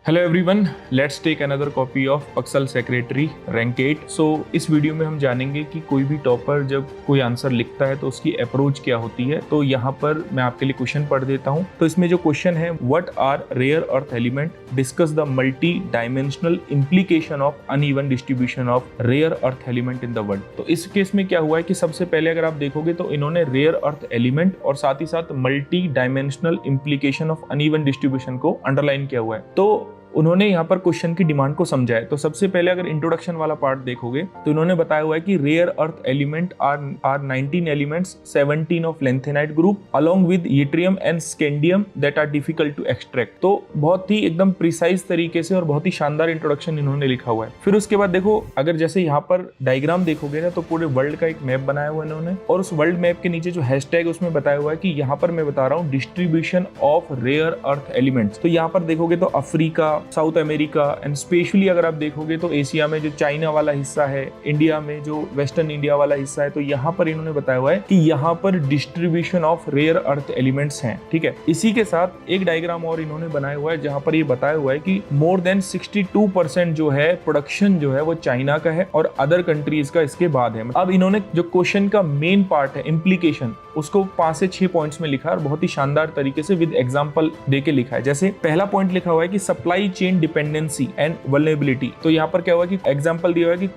Hello everyone, let's take another copy of पक्सल secretary rank 8। So इस video में हम जानेंगे कि कोई भी टॉपर जब कोई आंसर लिखता है तो उसकी अप्रोच क्या होती है। तो यहाँ पर मैं आपके लिए क्वेश्चन पढ़ देता हूँ। तो इसमें जो क्वेश्चन है, what are rare earth element, discuss the multi dimensional implication of uneven distribution of rare earth element in the world. तो इस केस में क्या हुआ है कि सबसे पहले अगर आप देखोगे तो इन्होंने रेयर अर्थ एलिमेंट और साथ ही साथ multi dimensional implication of uneven distribution को अंडरलाइन किया हुआ है। तो उन्होंने यहाँ पर क्वेश्चन की डिमांड को समझा है। तो सबसे पहले अगर इंट्रोडक्शन वाला पार्ट देखोगे तो इन्होंने बताया हुआ है कि rare earth element are 19 elements, 17 of lanthanide group along with yttrium and scandium that are difficult to extract. तो बहुत ही एकदम प्रिसाइज तरीके से और बहुत ही शानदार इंट्रोडक्शन इन्होंने लिखा हुआ है। फिर उसके बाद देखो, अगर जैसे यहाँ पर डायग्राम देखोगे ना तो पूरे वर्ल्ड का एक मैप बनाया हुआ है इन्होंने, और उस वर्ल्ड मैप के नीचे जो हैशटैग उसमें बताया हुआ है कि यहाँ पर मैं बता रहा हूँ distribution of rare earth elements. तो यहाँ पर देखोगे तो Africa, South America and specially अगर आप देखोगे तो एशिया में जो चाइना वाला हिस्सा है, इंडिया में जो वेस्टर्न इंडिया वाला हिस्सा है, तो यहाँ पर इन्होंने बताया हुआ है कि यहाँ पर distribution of rare earth elements हैं। ठीक है, इसी के साथ एक डायग्राम और इन्होंने बनाया हुआ है जहाँ पर ये बताया हुआ है कि मोर देन 62% जो है प्रोडक्शन जो है वो चाइना का है और अदर कंट्रीज का इसके बाद है। अब इन्होंने जो क्वेश्चन का मेन पार्ट है इम्प्लीकेशन, उसको 5 से 6 पॉइंट्स में लिखा है और बहुत ही शानदार तरीके से विद एग्जांपल देके लिखा है। जैसे पहला पॉइंट लिखा हुआ है कि supply chain dependency and vulnerability. तो यहाँ पर क्या हुआ कि एग्जांपल दिया हुआ है कि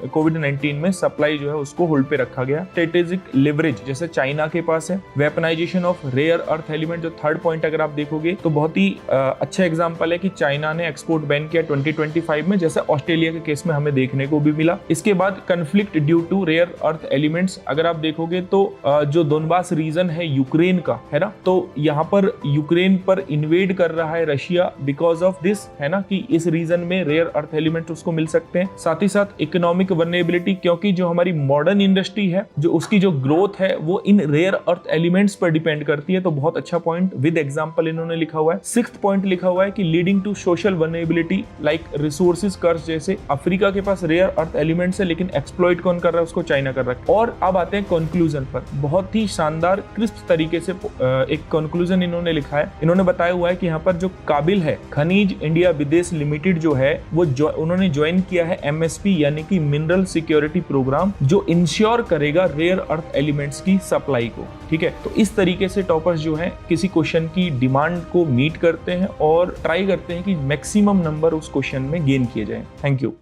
कोविड-19 में सप्लाई जो है उसको होल्ड पे रखा गया। स्ट्रेटेजिक लिवरेज जैसे चाइना के पास है। Weaponization of rare earth element, जो थर्ड पॉइंट अगर आप देखोगे तो बहुत ही अच्छा एग्जांपल है कि चाइना ने एक्सपोर्ट बैन किया 2025 में, जैसे ऑस्ट्रेलिया के केस में हमें देखने को भी मिला। इसके बाद conflict due to rare earth elements, अगर आप देखोगे तो जो दोनबास रीजन है यूक्रेन का, है ना, तो यहाँ पर यूक्रेन पर इन्वेड कर रहा है रशिया बिकॉज ऑफ दिस, है ना, कि इस रीजन में रेयर अर्थ एलिमेंट उसको मिल सकते हैं। साथ ही साथ इकोनॉमिक वल्नरेबिलिटी, क्योंकि जो हमारी मॉडर्न इंडस्ट्री है जो उसकी जो ग्रोथ है वो इन रेयर अर्थ एलिमेंट्स पर डिपेंड करती है। तो बहुत अच्छा पॉइंट विद एग्जांपल इन्होंने लिखा हुआ है। 6th पॉइंट लिखा हुआ है कि leading to social vulnerability like resources curse, जैसे अफ्रीका के पास रेयर अर्थ एलिमेंट्स है लेकिन एक्सप्लॉइट कौन कर रहा है, उसको चाइना कर रहा है। और अब आते हैं कंक्लूजन पर। बहुत ही शानदार क्रिस्प तरीके से एक कंक्लूजन इन्होंने लिखा है। इन्होंने बताया हुआ है कि यहाँ पर जो काबिल है खनिज इंडिया विदेश लिमिटेड जो है वो उन्होंने ज्वाइन किया है MSP यानी कि मिनरल सिक्योरिटी प्रोग्राम, जो इंश्योर करेगा रेयर अर्थ एलिमेंट्स की सप्लाई को। ठीक है, तो इस तरीके से टॉपर्स जो है किसी क्वेश्चन की डिमांड को मीट करते हैं और ट्राई करते हैं कि मैक्सिमम नंबर उस क्वेश्चन में गेन किए जाए। Thank you.